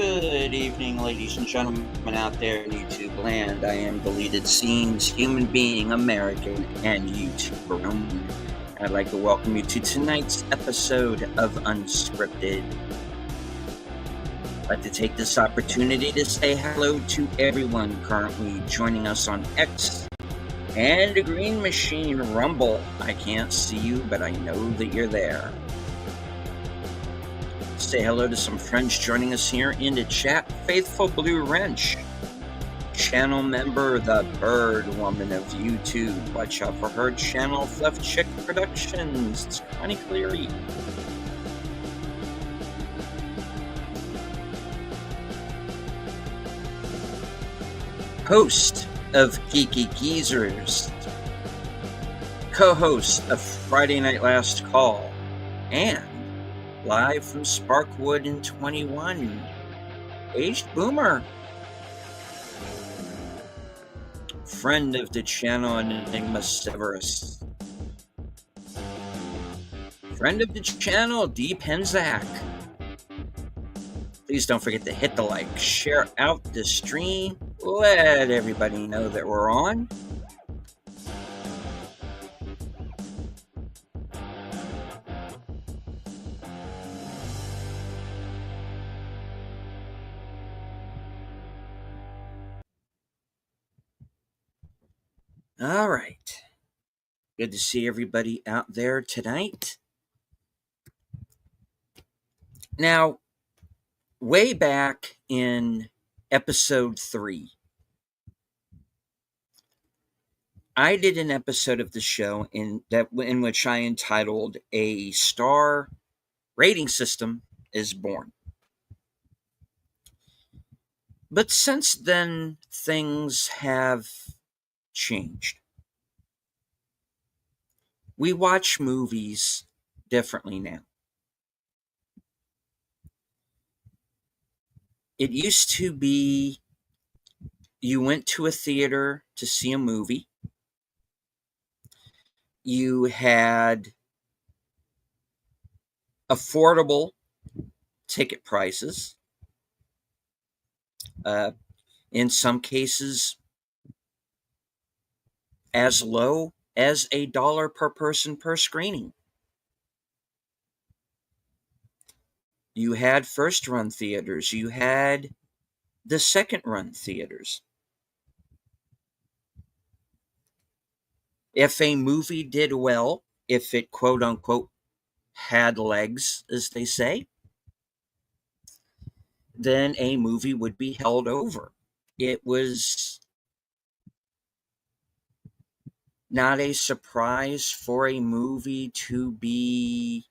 Good evening, ladies and gentlemen out there in YouTube land. I am deleted scenes, human being, American, and YouTuber. I'd like to welcome you to tonight's episode of Unscripted. I'd like to take this opportunity to say hello to everyone currently joining us on X and the Green Machine Rumble. I can't see you, but I know that you're there. Say hello to some friends joining us here in the chat. Faithful Blue Wrench, channel member The Bird Woman of YouTube. Watch out for her channel, Fluff Chick Productions. It's Connie Cleary. Host of Geeky Geezers, co-host of Friday Night Last Call, and live from Sparkwood in 21, Aged Boomer. Friend of the channel, Enigma Severus. Friend of the channel, D. Penzak. Please don't forget to hit the like, share out the stream, let everybody know that we're on. All right. Good to see everybody out there tonight. Now, way back in episode 3, I did an episode of the show in which I entitled "A Star Rating System is Born." But since then, things have changed. We watch movies differently now. It used to be you went to a theater to see a movie. You had affordable ticket prices. In some cases, as low as $1 per person per screening. You had first-run theaters. You had the second-run theaters. If a movie did well, if it quote-unquote had legs, as they say, then a movie would be held over. It was not a surprise for a movie to be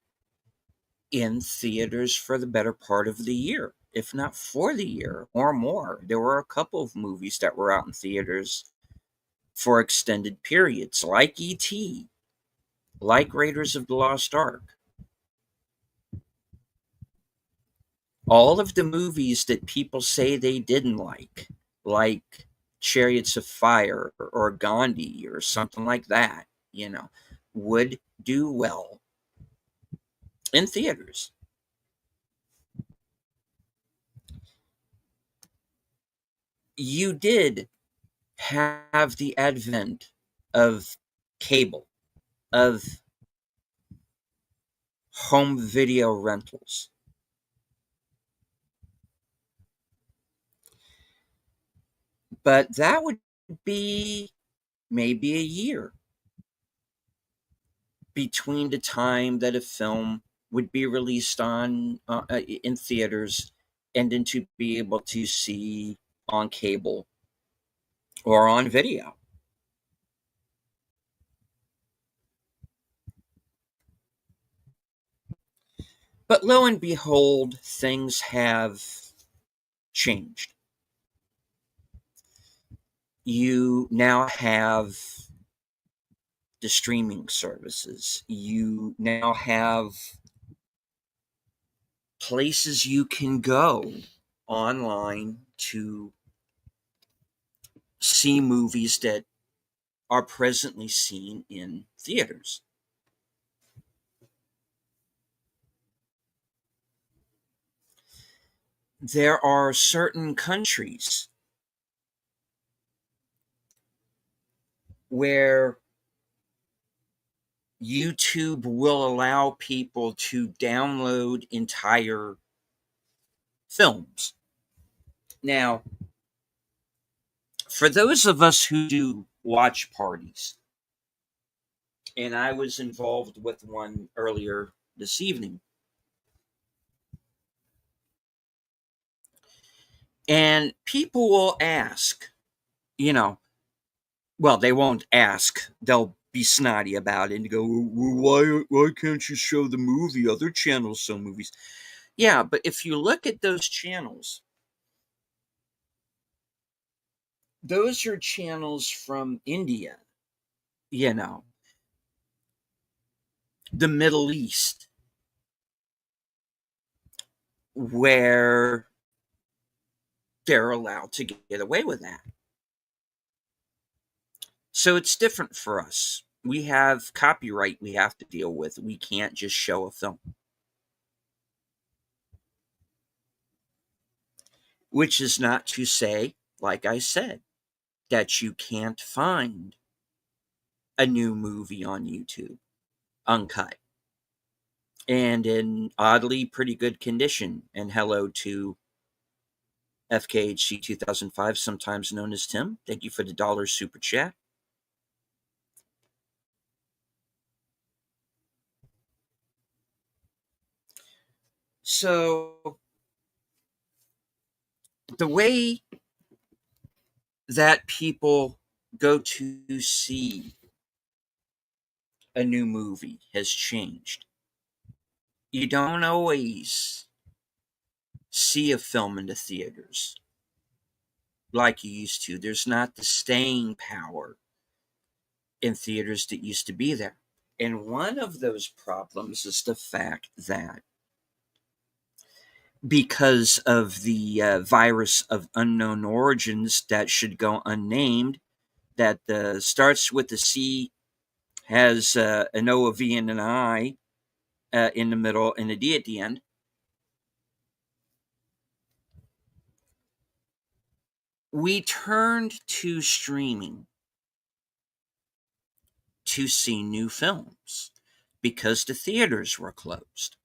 in theaters for the better part of the year, if not for the year or more. There were a couple of movies that were out in theaters for extended periods, like E.T., like Raiders of the Lost Ark. All of the movies that people say they didn't like Chariots of Fire or Gandhi or something like that, would do well in theaters. You did have the advent of cable, of home video rentals. But that would be maybe a year between the time that a film would be released in theaters and then to be able to see on cable or on video. But lo and behold, things have changed. You now have the streaming services. You now have places you can go online to see movies that are presently seen in theaters. there are certain countries where YouTube will allow people to download entire films. Now, for those of us who do watch parties, and I was involved with one earlier this evening, and people will ask, you know, well, they won't ask, they'll be snotty about it and go, well, why can't you show the movie? Other channels show movies. Yeah, but if you look at those channels, those are channels from India, you know, the Middle East, where they're allowed to get away with that. So it's different for us. We have copyright we have to deal with. We can't just show a film. Which is not to say, like I said, that you can't find a new movie on YouTube uncut and in oddly pretty good condition. And hello to FKHC 2005, sometimes known as Tim. Thank you for the dollar super chat. So, the way that people go to see a new movie has changed. You don't always see a film in the theaters like you used to. There's not the staying power in theaters that used to be there. And one of those problems is the fact that because of the virus of unknown origins that should go unnamed, that starts with a C, has an O, a V, and an I in the middle, and a D at the end. We turned to streaming to see new films because the theaters were closed.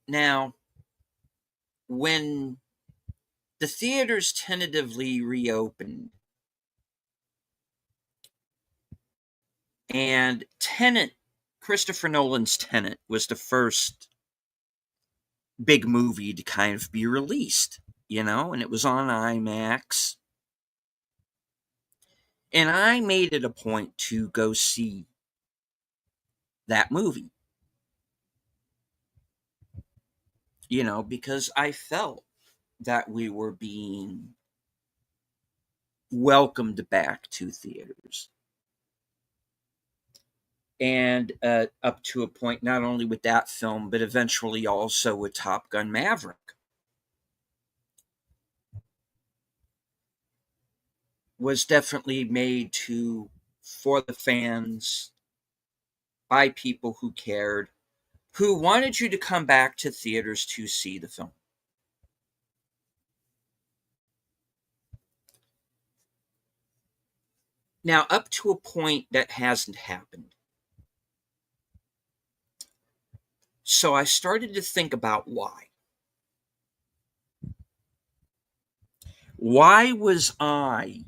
Now, when the theaters tentatively reopened and Tenet, Christopher Nolan's Tenet, was the first big movie to kind of be released, and it was on IMAX. And I made it a point to go see that movie, because I felt that we were being welcomed back to theaters. And up to a point, not only with that film, but eventually also with Top Gun Maverick, was definitely made for the fans, by people who cared, who wanted you to come back to theaters to see the film. Now, up to a point, that hasn't happened. So I started to think about why. Why was I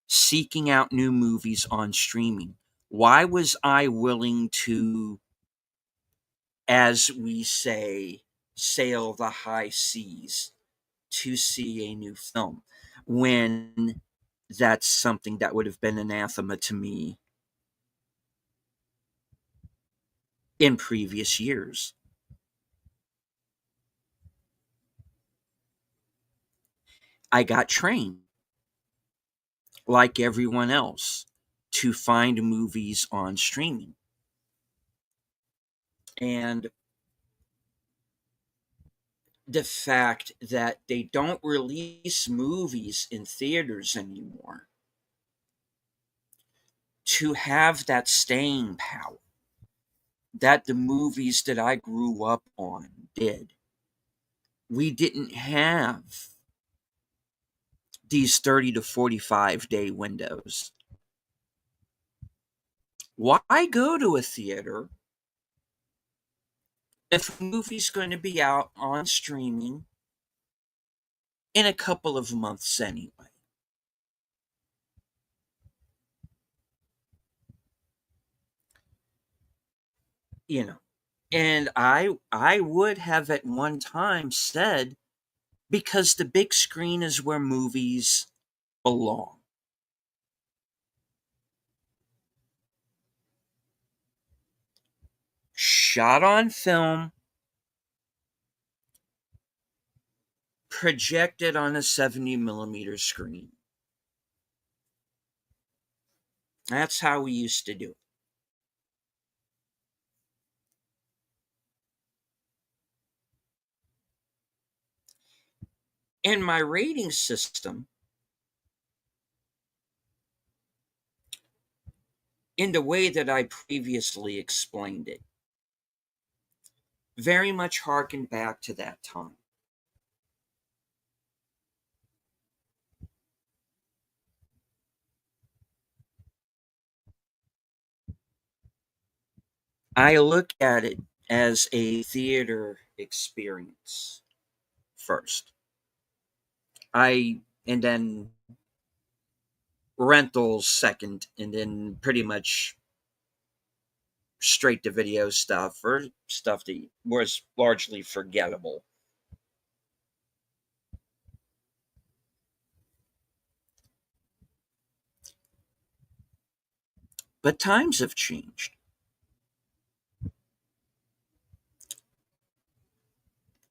seeking out new movies on streaming? Why was I willing to, as we say, sail the high seas to see a new film when that's something that would have been anathema to me in previous years? I got trained, like everyone else, to find movies on streaming. And the fact that they don't release movies in theaters anymore to have that staying power. that the movies that I grew up on did. We didn't have these 30 to 45-day windows. Why go to a theater if a movie's going to be out on streaming in a couple of months anyway? You know, and I would have at one time said, because the big screen is where movies belong. Shot on film, projected on a 70 millimeter screen. That's how we used to do it. And my rating system, in the way that I previously explained it, very much harkened back to that time. I look at it as a theater experience first. And then rentals second, and then pretty much straight to video stuff or stuff that was largely forgettable. But times have changed.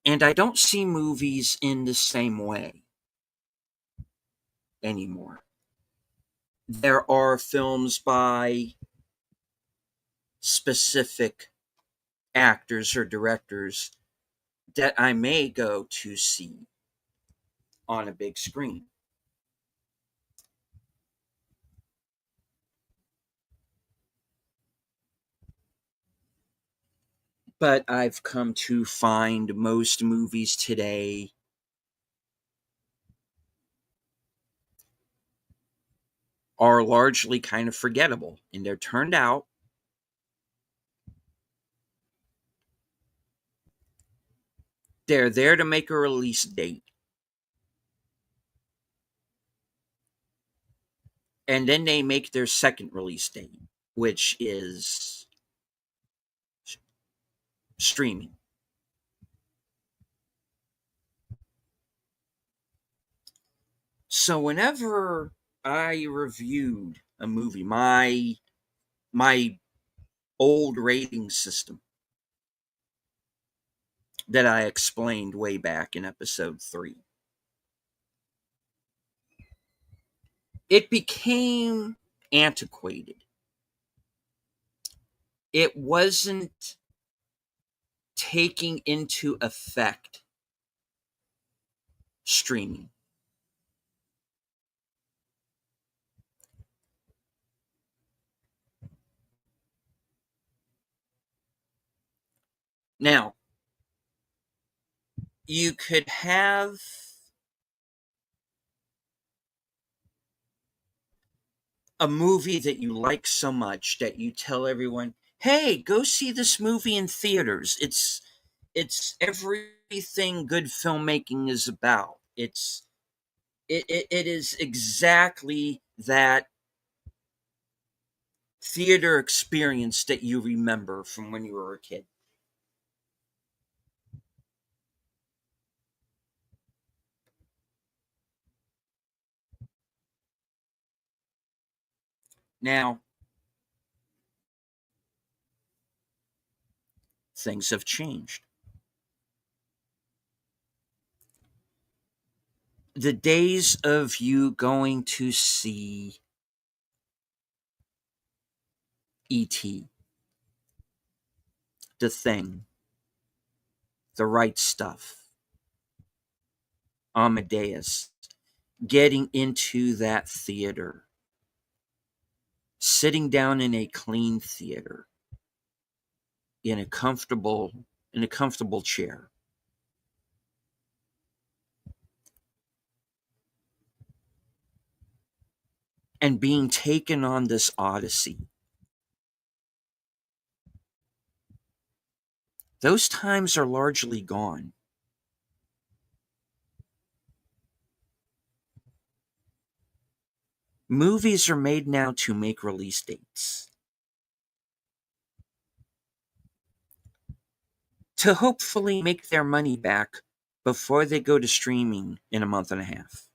And I don't see movies in the same way anymore. There are films by specific actors or directors that I may go to see on a big screen. But I've come to find most movies today are largely kind of forgettable. And they're turned out, they're there to make a release date. And then they make their second release date, which is streaming. So whenever I reviewed a movie, my old rating system that I explained way back in episode 3, it became antiquated. It wasn't taking into effect streaming. Now, you could have a movie that you like so much that you tell everyone, "Hey, go see this movie in theaters. It's everything good filmmaking is about. It is exactly that theater experience that you remember from when you were a kid." Now, things have changed. The days of you going to see E.T., The Thing, The Right Stuff, Amadeus, getting into that theater, sitting down in a clean theater, in a comfortable chair. And being taken on this odyssey. Those times are largely gone. Movies are made now to make release dates, to hopefully make their money back before they go to streaming in a month and a half.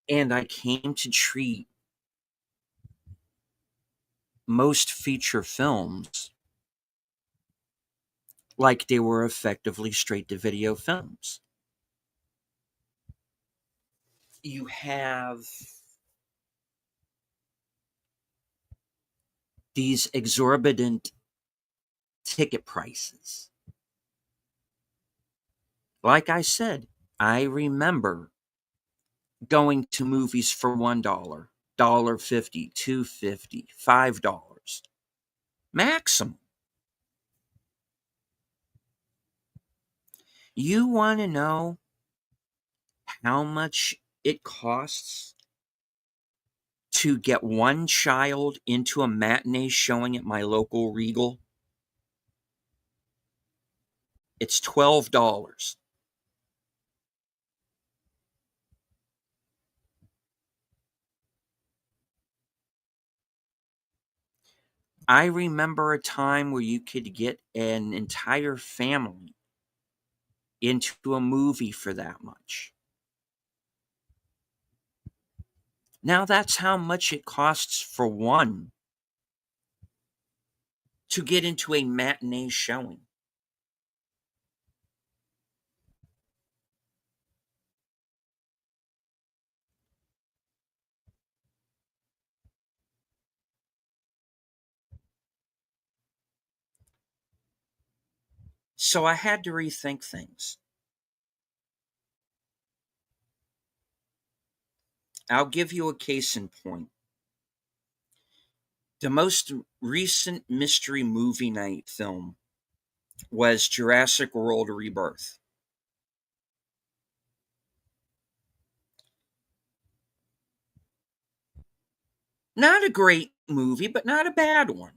And I came to treat most feature films like they were effectively straight to video films. You have these exorbitant ticket prices. Like I said, I remember going to movies for $1, $1.50, $2.50, $5 maximum. You want to know how much it costs to get one child into a matinee showing at my local Regal? It's $12. I remember a time where you could get an entire family into a movie for that much. Now that's how much it costs for one to get into a matinee showing. So I had to rethink things. I'll give you a case in point. The most recent mystery movie night film was Jurassic World Rebirth. Not a great movie, but not a bad one.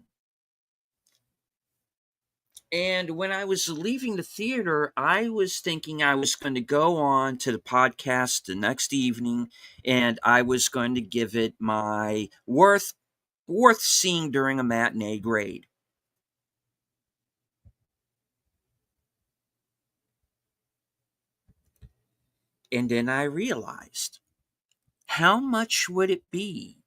And when I was leaving the theater, I was thinking I was going to go on to the podcast the next evening and I was going to give it my worth seeing during a matinee grade. And then I realized, how much would it be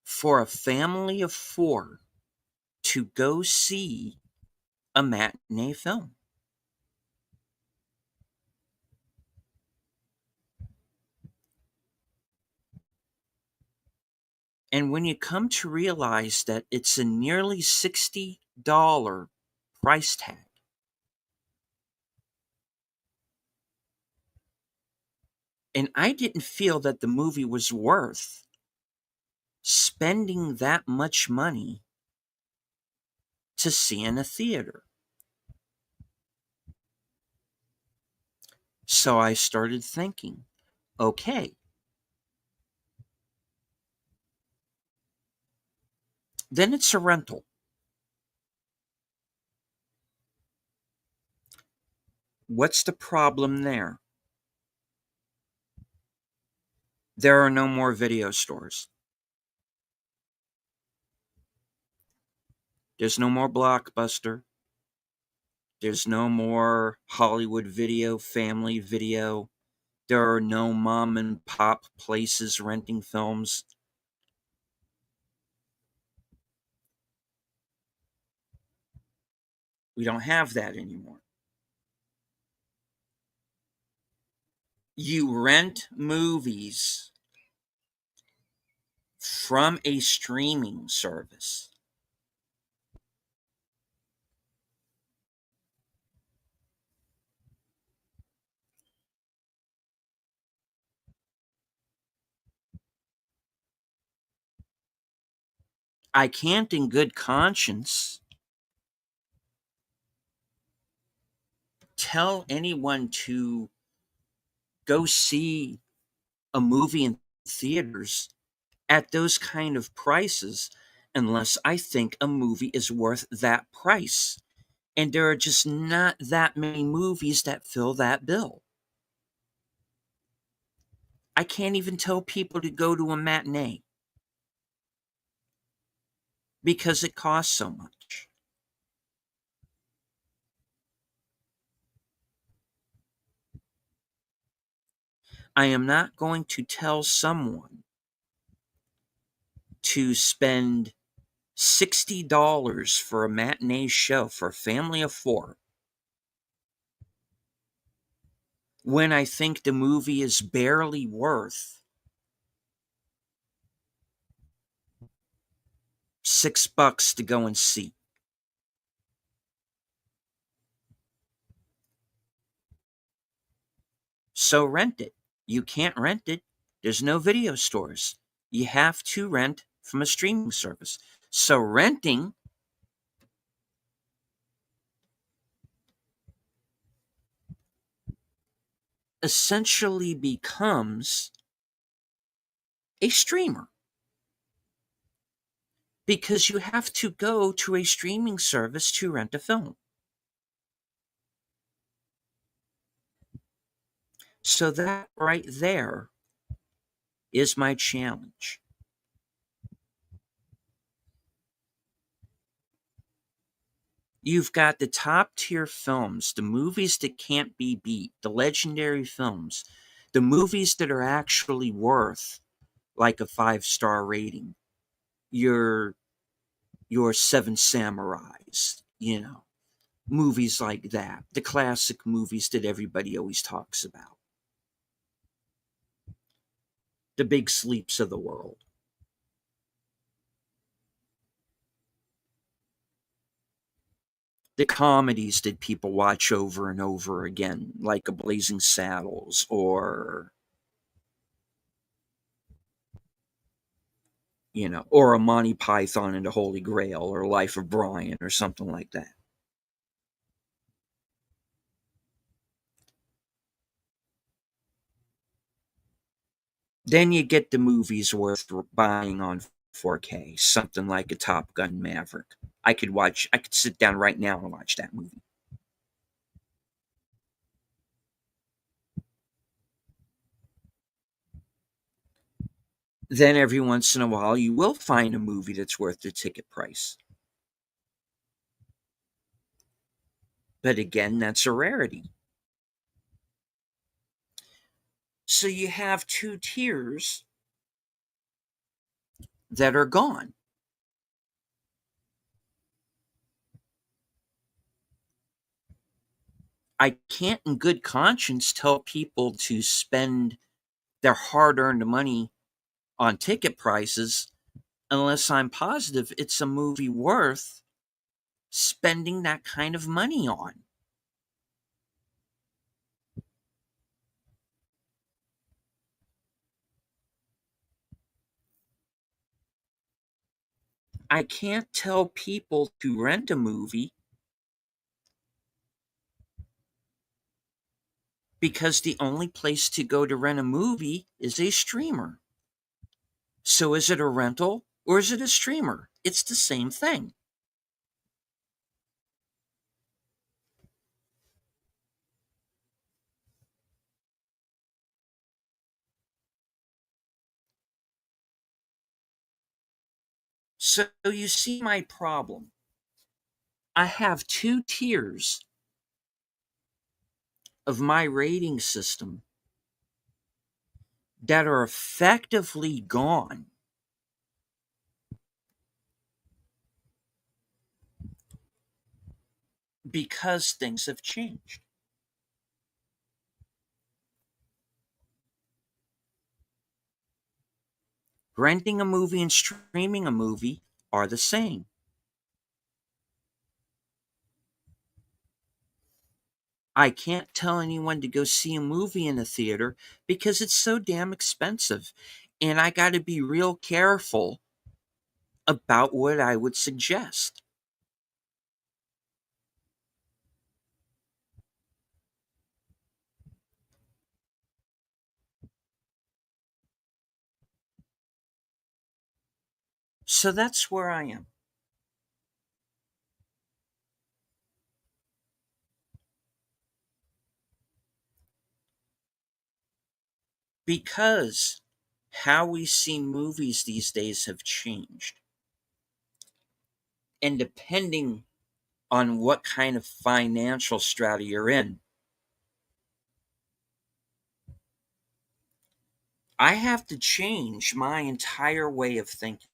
for a family of 4 to go see a matinee film? And when you come to realize that it's a nearly $60 price tag, and I didn't feel that the movie was worth spending that much money to see in a theater. So I started thinking, okay, then it's a rental. What's the problem there? There are no more video stores. There's no more Blockbuster. There's no more Hollywood Video, Family Video. There are no mom and pop places renting films. We don't have that anymore. You rent movies from a streaming service. I can't in good conscience tell anyone to go see a movie in theaters at those kind of prices unless I think a movie is worth that price. And there are just not that many movies that fill that bill. I can't even tell people to go to a matinee because it costs so much. I am not going to tell someone to spend $60 for a matinee show for a family of four when I think the movie is barely worth $6 to go and see. So rent it. You can't rent it. There's no video stores. You have to rent from a streaming service. So renting essentially becomes a streamer because you have to go to a streaming service to rent a film. So that right there is my challenge. You've got the top tier films, the movies that can't be beat, the legendary films, the movies that are actually worth like a 5-star rating. Your Seven Samurais, movies like that, the classic movies that everybody always talks about, the big sleeps of the world. The comedies that people watch over and over again, like A Blazing Saddles or a Monty Python and the Holy Grail or Life of Brian or something like that. Then you get the movies worth buying on 4K, something like a Top Gun Maverick. I could sit down right now and watch that movie. Then every once in a while you will find a movie that's worth the ticket price. But again, that's a rarity. So you have two tiers that are gone. I can't in good conscience tell people to spend their hard-earned money on ticket prices unless I'm positive it's a movie worth spending that kind of money on. I can't tell people to rent a movie because the only place to go to rent a movie is a streamer. So is it a rental or is it a streamer? It's the same thing. So you see my problem. I have two tiers of my rating system that are effectively gone because things have changed. Renting a movie and streaming a movie are the same. I can't tell anyone to go see a movie in a theater because it's so damn expensive. And I got to be real careful about what I would suggest. So that's where I am. Because how we see movies these days have changed. And depending on what kind of financial strata you're in, I have to change my entire way of thinking.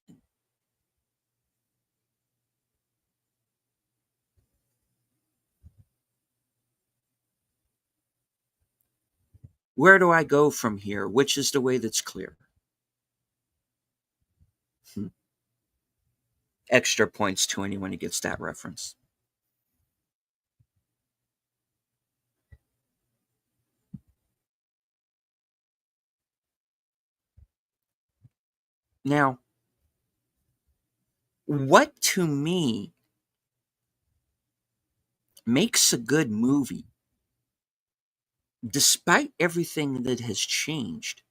Where do I go from here? Which is the way that's clear? Hmm. Extra points to anyone who gets that reference. Now, what to me makes a good movie, despite everything that has changed?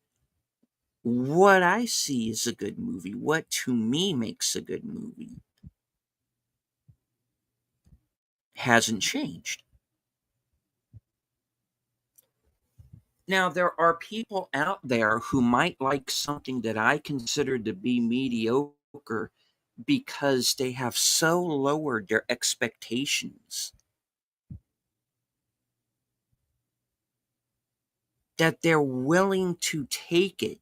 What I see is a good movie, what to me makes a good movie, hasn't changed. Now, there are people out there who might like something that I consider to be mediocre because they have so lowered their expectations that they're willing to take it,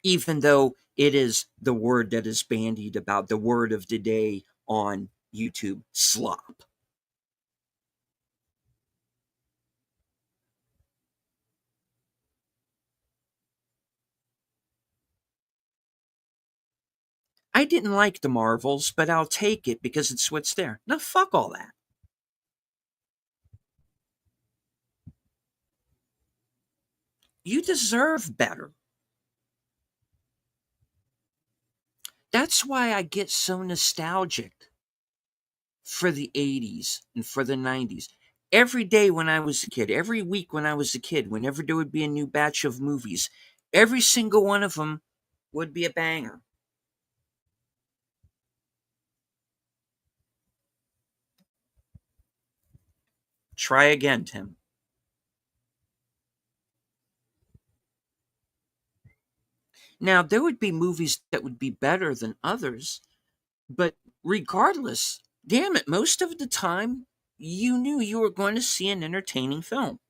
even though it is the word that is bandied about, the word of the day on YouTube, slop. I didn't like the Marvels, but I'll take it because it's what's there. No, fuck all that. You deserve better. That's why I get so nostalgic for the 80s and for the 90s. Every day when I was a kid, every week when I was a kid, whenever there would be a new batch of movies, every single one of them would be a banger. Try again, Tim. Now, there would be movies that would be better than others, but regardless, damn it, most of the time, you knew you were going to see an entertaining film.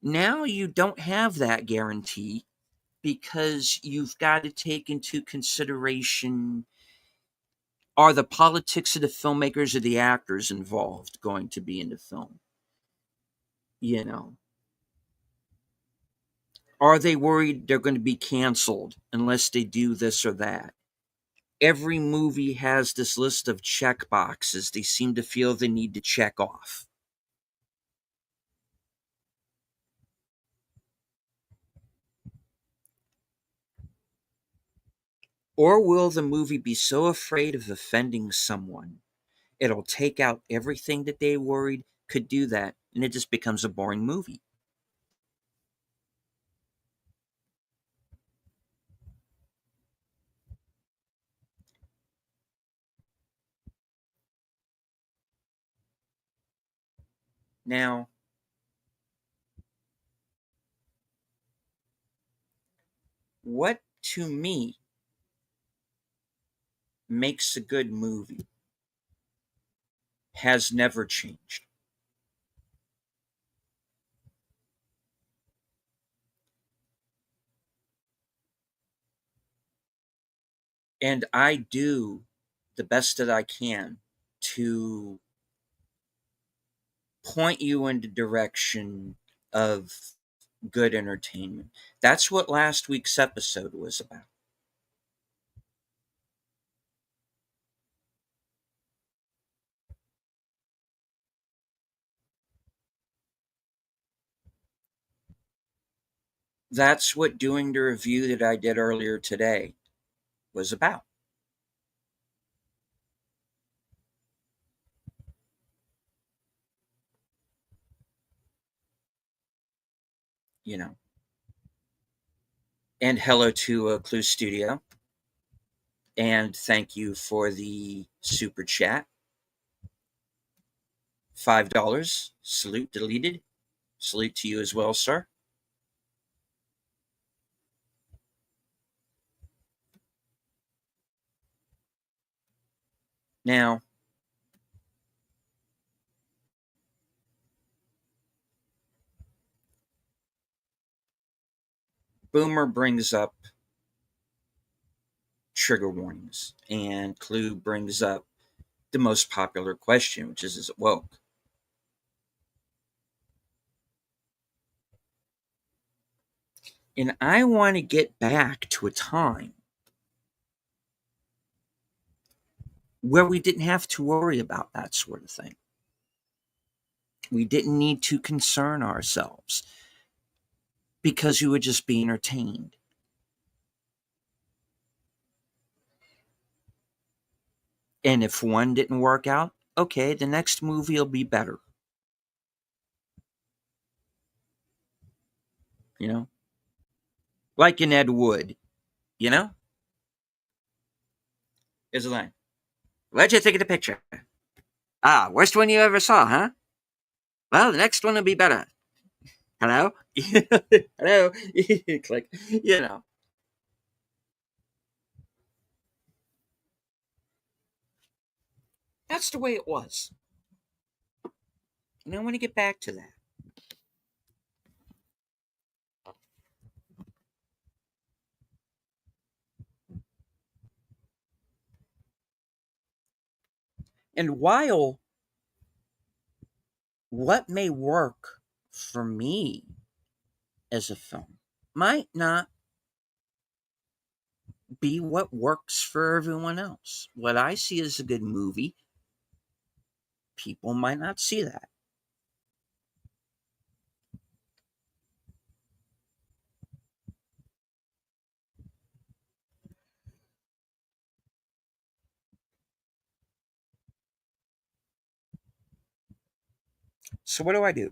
Now you don't have that guarantee because you've got to take into consideration, are the politics of the filmmakers or the actors involved going to be in the film? You know, are they worried they're going to be canceled unless they do this or that? Every movie has this list of check boxes they seem to feel the need to check off. Or will the movie be so afraid of offending someone, it'll take out everything that they worried could do that, and it just becomes a boring movie? Now, what to me makes a good movie has never changed. And I do the best that I can to point you in the direction of good entertainment. That's what last week's episode was about. That's what doing the review that I did earlier today was about. You know, and hello to Clue Studio, and thank you for the super chat. $5. Salute deleted. Salute to you as well, sir. Now, Boomer brings up trigger warnings, and Clue brings up the most popular question, which is it woke? And I want to get back to a time where we didn't have to worry about that sort of thing. We didn't need to concern ourselves because we would just be entertained. And if one didn't work out, okay, the next movie will be better. You know, like in Ed Wood, you know, is a line. What'd you think of the picture? Ah, worst one you ever saw, huh? Well, the next one will be better. Hello? Hello? Click. You know, that's the way it was. And I want to get back to that. And while what may work for me as a film might not be what works for everyone else. What I see as a good movie, people might not see that. So what do I do?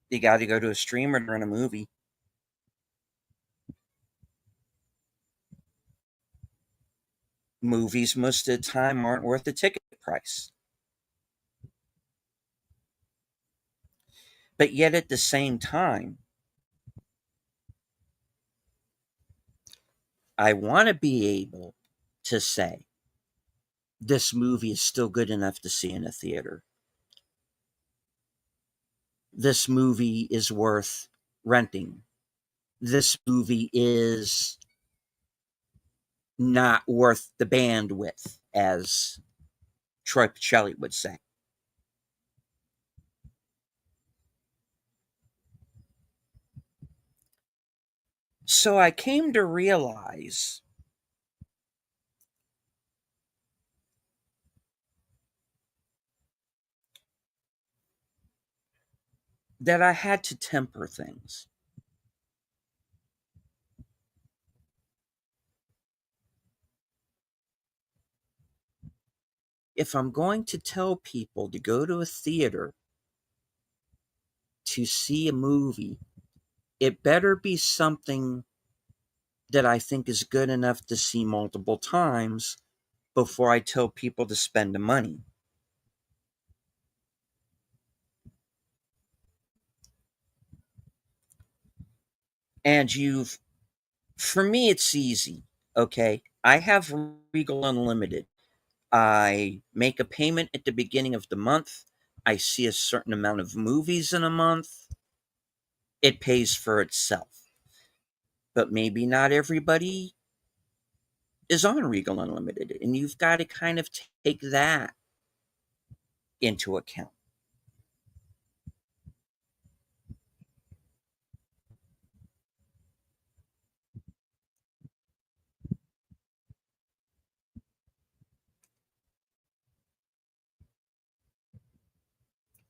You got to go to a streamer to rent a movie. Movies most of the time aren't worth the ticket price. But yet at the same time, I want to be able to say this movie is still good enough to see in a theater. This movie is worth renting. This movie is not worth the bandwidth, as Troy Pacelli would say. So I came to realize that I had to temper things. If I'm going to tell people to go to a theater to see a movie, it better be something that I think is good enough to see multiple times before I tell people to spend the money. And for me, it's easy. Okay. I have Regal Unlimited. I make a payment at the beginning of the month. I see a certain amount of movies in a month. It pays for itself. But maybe not everybody is on Regal Unlimited, and you've got to kind of take that into account.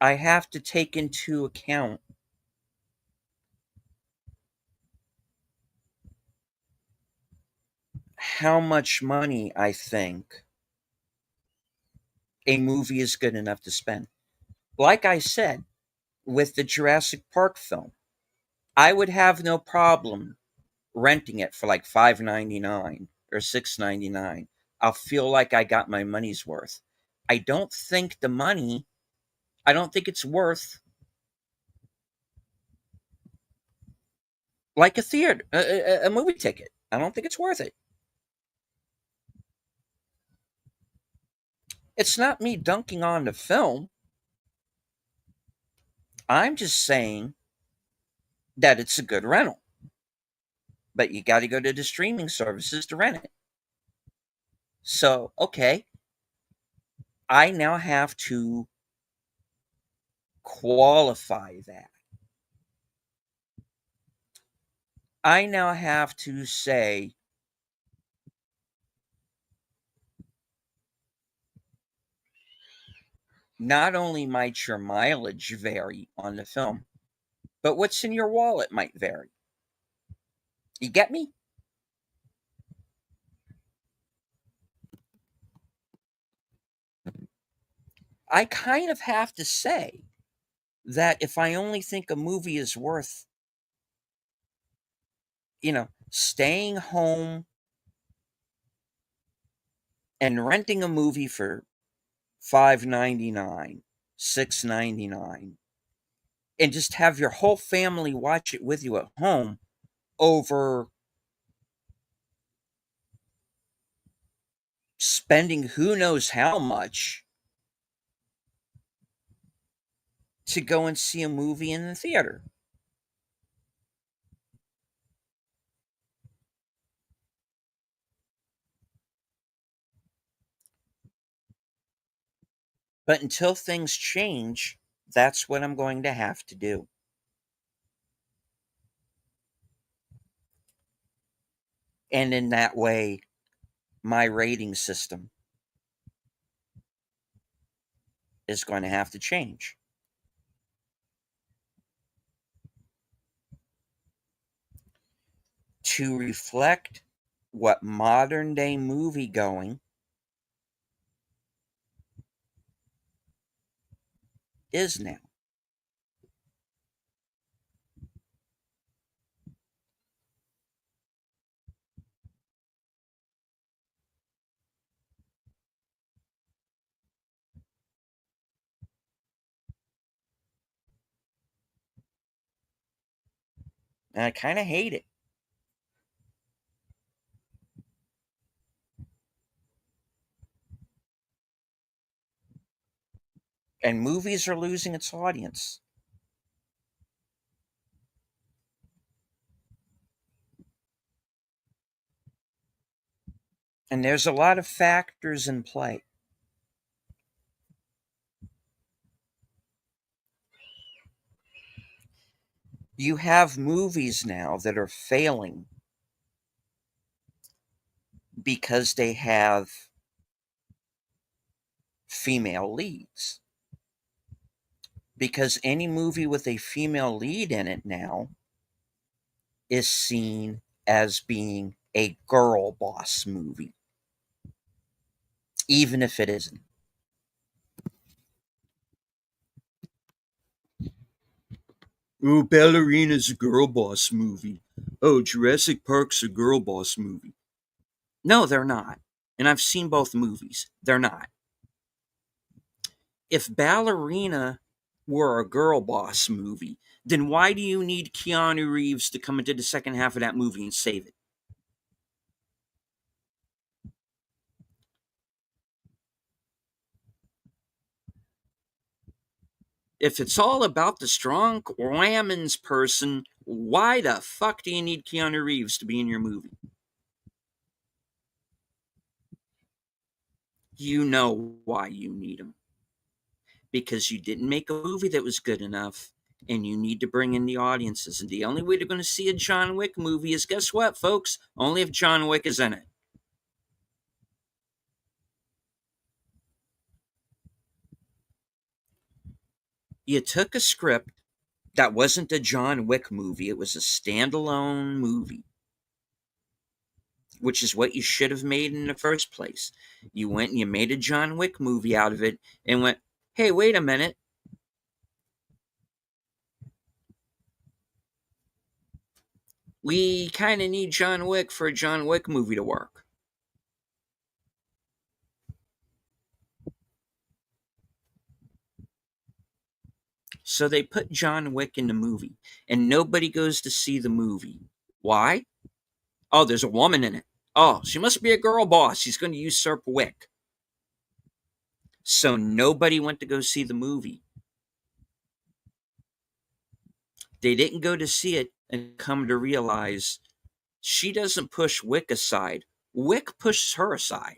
I have to take into account how much money I think a movie is good enough to spend. Like I said, with the Jurassic Park film, I would have no problem renting it for like $5.99 or $6.99. I'll feel like I got my money's worth. I don't think the money, I don't think it's worth like a theater, a movie ticket. I don't think it's worth it. It's not me dunking on the film. I'm just saying that it's a good rental, but you got to go to the streaming services to rent it. So, okay, I now have to qualify that. I now have to say, not only might your mileage vary on the film, but what's in your wallet might vary. You get me? I kind of have to say that if I only think a movie is worth, staying home and renting a movie for $5.99, $6.99, and just have your whole family watch it with you at home over spending who knows how much to go and see a movie in the theater. But until things change, that's what I'm going to have to do. And in that way, my rating system is going to have to change to reflect what modern day movie going is now. And I kind of hate it. And movies are losing its audience. And there's a lot of factors in play. You have movies now that are failing because they have female leads. Because any movie with a female lead in it now is seen as being a girl boss movie, even if it isn't. Oh, Ballerina's a girl boss movie. Oh, Jurassic Park's a girl boss movie. No, they're not. And I've seen both movies. They're not. If Ballerina were a girl boss movie, then why do you need Keanu Reeves to come into the second half of that movie and save it? If it's all about the strong women's person, why the fuck do you need Keanu Reeves to be in your movie? You know why you need him. Because you didn't make a movie that was good enough, and you need to bring in the audiences. And the only way they're going to see a John Wick movie is, guess what, folks? Only if John Wick is in it. You took a script that wasn't a John Wick movie, it was a standalone movie, which is what you should have made in the first place. You went and you made a John Wick movie out of it and went, hey, wait a minute. We kind of need John Wick for a John Wick movie to work. So they put John Wick in the movie, and nobody goes to see the movie. Why? Oh, there's a woman in it. Oh, she must be a girl boss. She's going to usurp Wick. So nobody went to go see the movie. They didn't go to see it and come to realize she doesn't push Wick aside. Wick pushes her aside.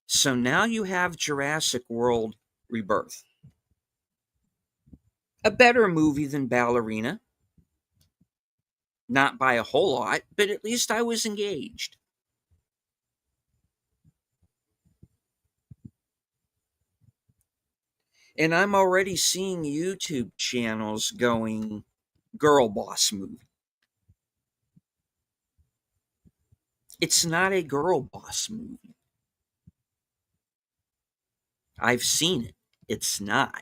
So now you have Jurassic World Rebirth. A better movie than Ballerina. Not by a whole lot, but at least I was engaged. And I'm already seeing YouTube channels going, girl boss movie. It's not a girl boss movie. I've seen it. It's not.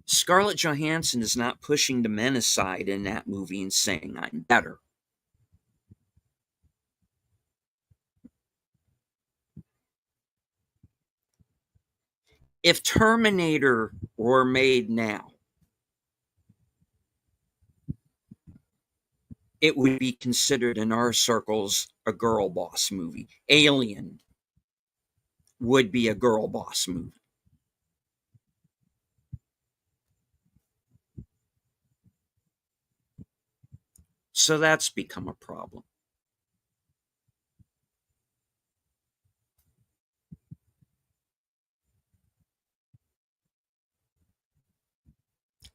Scarlett Johansson is not pushing the men aside in that movie and saying, I'm better. If Terminator were made now, it would be considered in our circles a girl boss movie. Alien would be a girl boss movie. So that's become a problem.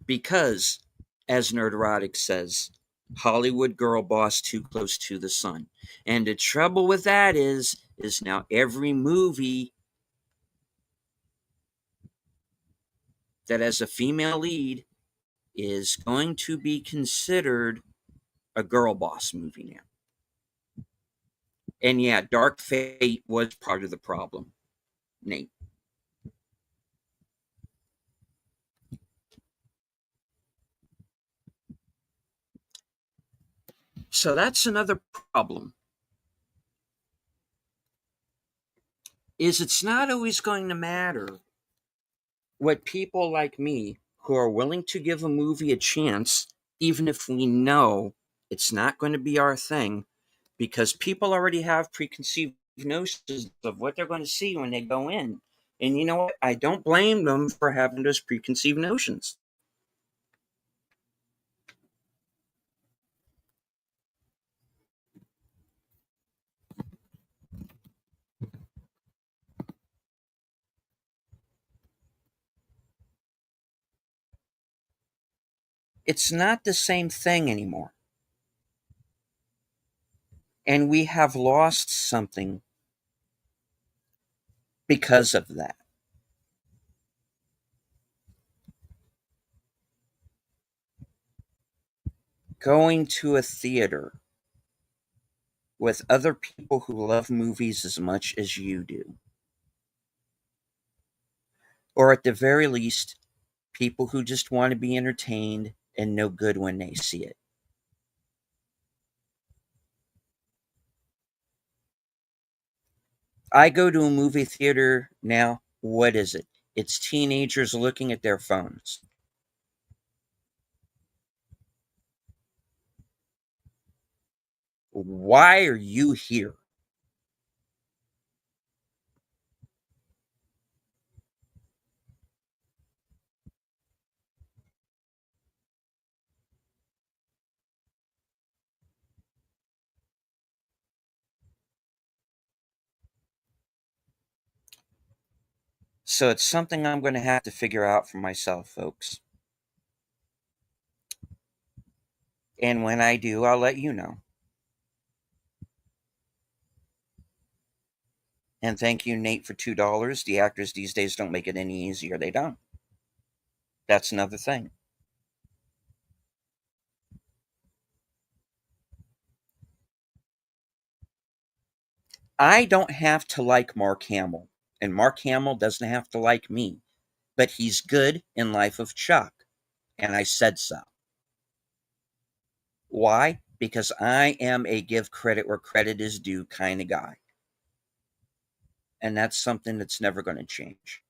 Because, as Nerderotic says, Hollywood girl boss too close to the sun. And the trouble with that is now every movie that has a female lead is going to be considered a girl boss movie now. And yeah, Dark Fate was part of the problem, Nate. So that's another problem. Is it's not always going to matter what people like me who are willing to give a movie a chance, even if we know it's not going to be our thing, because people already have preconceived notions of what they're going to see when they go in. And you know what? I don't blame them for having those preconceived notions. It's not the same thing anymore. And we have lost something because of that. Going to a theater with other people who love movies as much as you do, or at the very least, people who just want to be entertained and know good when they see it. I go to a movie theater now. What is it? It's teenagers looking at their phones. Why are you here? So it's something I'm going to have to figure out for myself, folks. And when I do, I'll let you know. And thank you, Nate, for $2. The actors these days don't make it any easier. They don't. That's another thing. I don't have to like Mark Hamill, and Mark Hamill doesn't have to like me, but he's good in Life of Chuck, and I said so. Why? Because I am a give credit where credit is due kind of guy, and that's something that's never going to change.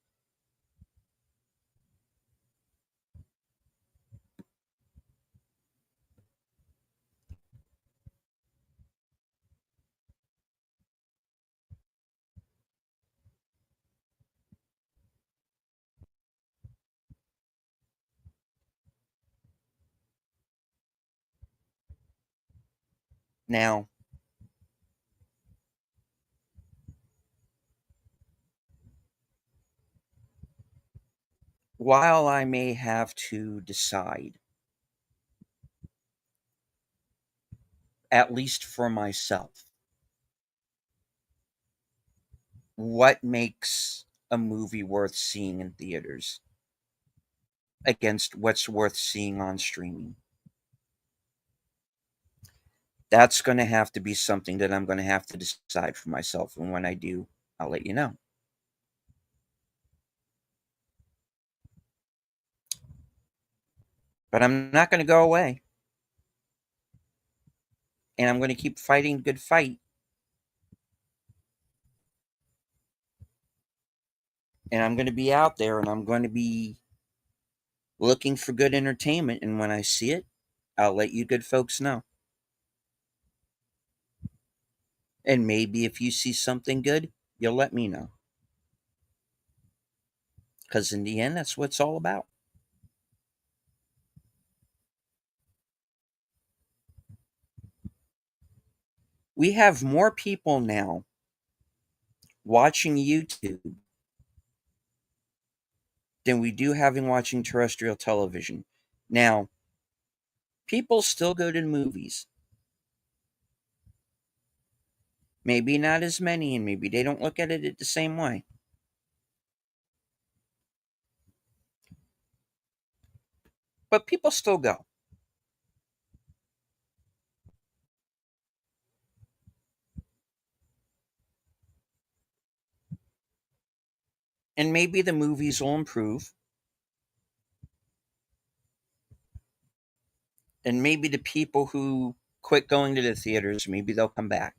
Now, while I may have to decide, at least for myself, what makes a movie worth seeing in theaters against what's worth seeing on streaming, that's going to have to be something that I'm going to have to decide for myself. And when I do, I'll let you know. But I'm not going to go away. And I'm going to keep fighting the good fight. And I'm going to be out there and I'm going to be looking for good entertainment. And when I see it, I'll let you good folks know. And maybe if you see something good, you'll let me know. Because in the end, that's what it's all about. We have more people now watching YouTube than we do having watching terrestrial television. Now, people still go to movies. Maybe not as many, and maybe they don't look at it the same way. But people still go. And maybe the movies will improve. And maybe the people who quit going to the theaters, maybe they'll come back.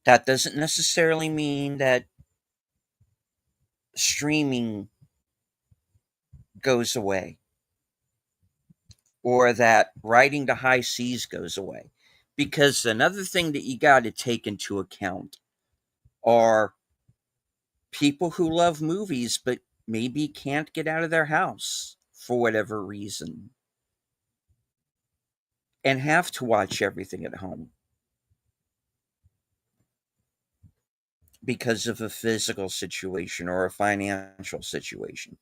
That doesn't necessarily mean that streaming goes away or that riding the high seas goes away. Because another thing that you got to take into account are people who love movies but maybe can't get out of their house for whatever reason and have to watch everything at home because of a physical situation or a financial situation.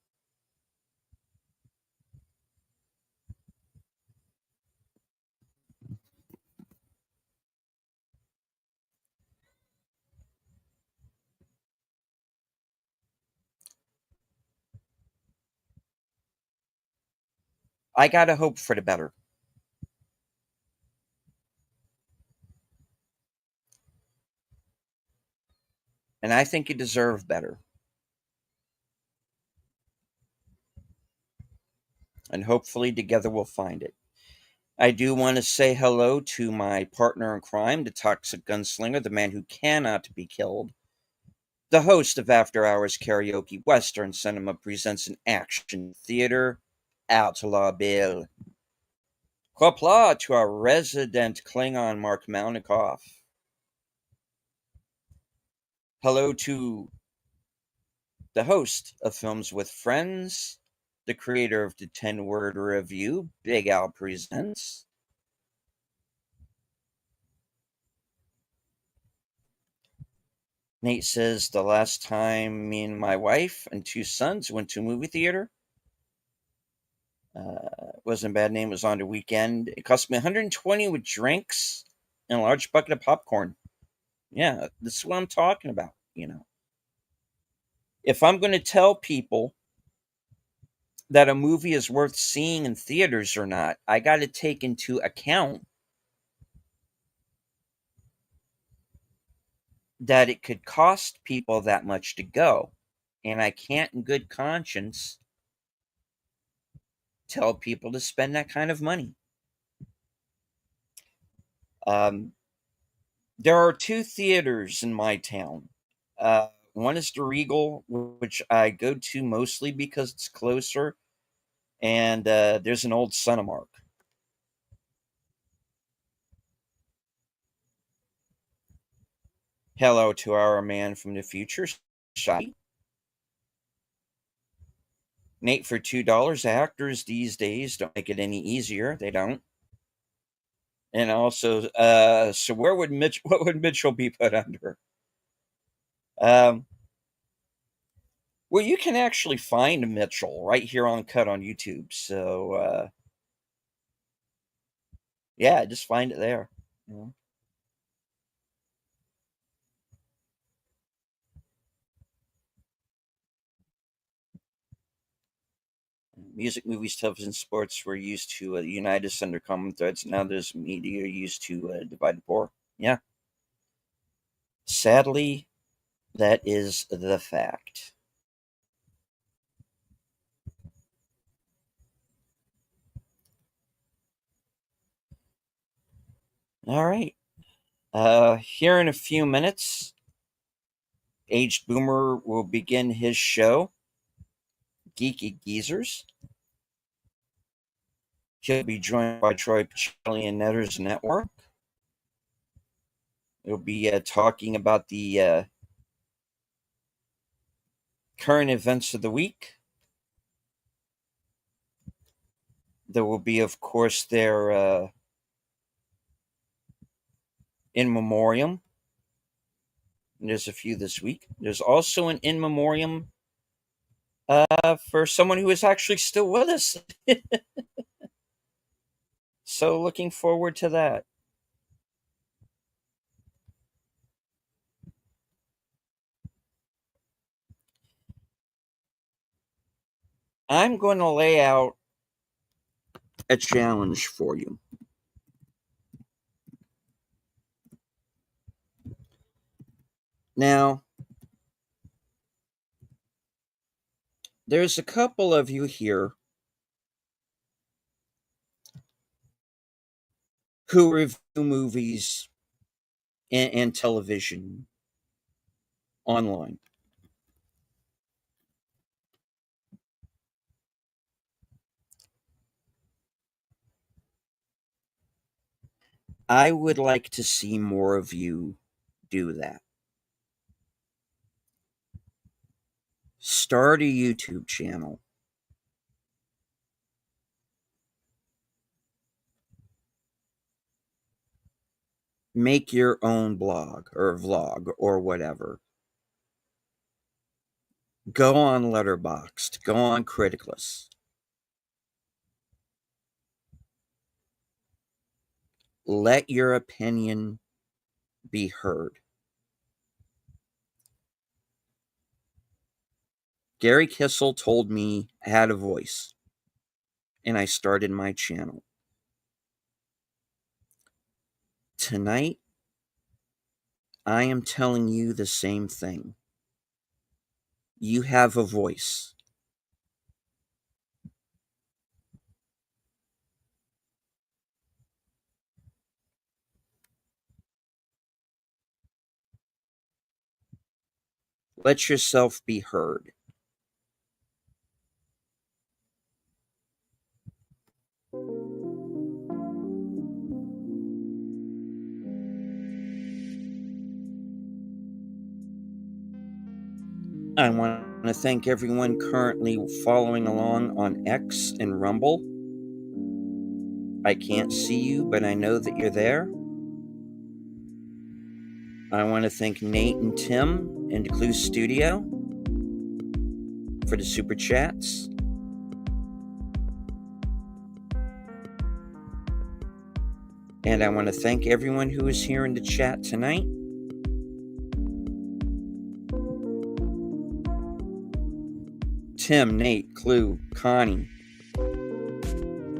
I got to hope for the better. And I think you deserve better. And hopefully together we'll find it. I do want to say hello to my partner in crime, the toxic gunslinger, the man who cannot be killed, the host of After Hours Karaoke Western Cinema presents an action theater, Outlaw Bill. Qapla' to our resident Klingon, Mark Malnikoff. Hello to the host of Films with Friends, the creator of the 10-word review, Big Al Presents. Nate says the last time me and my wife and two sons went to a movie theater, wasn't a bad name. It was on the weekend. It cost me 120 with drinks and a large bucket of popcorn. Yeah, this is what I'm talking about. If I'm going to tell people that a movie is worth seeing in theaters or not, I got to take into account that it could cost people that much to go. And I can't, in good conscience, tell people to spend that kind of money. Um, there are two theaters in my town. One is the Regal, which I go to mostly because it's closer, and there's an old Cinemark. Hello to our man from the future, Shai. Nate, for $2, actors these days don't make it any easier. They don't. And also, so where would Mitch? What would Mitchell be put under? Um, well, you can actually find Mitchell right here on Cut on YouTube. So yeah, just find it there. You know? Music, movies, television, sports were used to unite us under common threads. Now there's media used to divide and poor. Yeah, sadly, that is the fact. All right. Here in a few minutes, Aged Boomer will begin his show, Geeky Geezers. He'll be joined by Troy Pichelli and Netters Network. We'll be talking about the current events of the week. There will be, of course, their in memoriam. And there's a few this week. There's also an in memoriam for someone who is actually still with us. So looking forward to that. I'm going to lay out a challenge for you. Now, there's a couple of you here who review movies and television online. I would like to see more of you do that. Start a YouTube channel. Make your own blog or vlog or whatever. Go on Letterboxd. Go on Criticless. Let your opinion be heard. Gary Kissel told me I had a voice, and I started my channel. Tonight, I am telling you the same thing. You have a voice. Let yourself be heard. I want to thank everyone currently following along on X and Rumble. I can't see you, but I know that you're there. I want to thank Nate and Tim in Clue Studio for the super chats. And I want to thank everyone who is here in the chat tonight. Tim, Nate, Clue, Connie,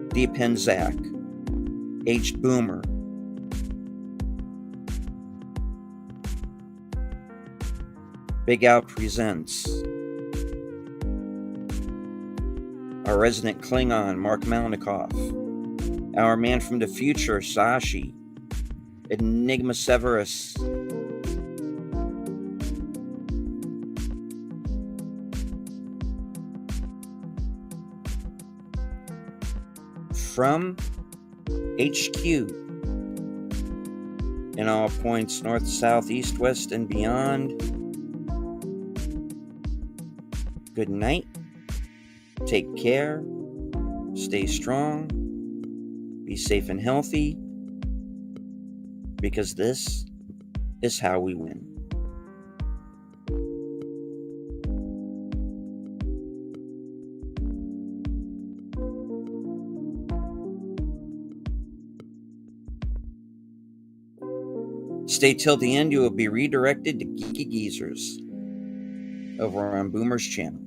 Deep Penzak, H. Boomer, Big Al Presents, our resident Klingon, Mark Malnikoff, our man from the future, Sashi, Enigma Severus, from HQ in all points north, south, east, west, and beyond. Good night. Take care. Stay strong. Be safe and healthy. Because this is how we win. Stay till the end. You will be redirected to Geeky Geezers over on Boomer's channel.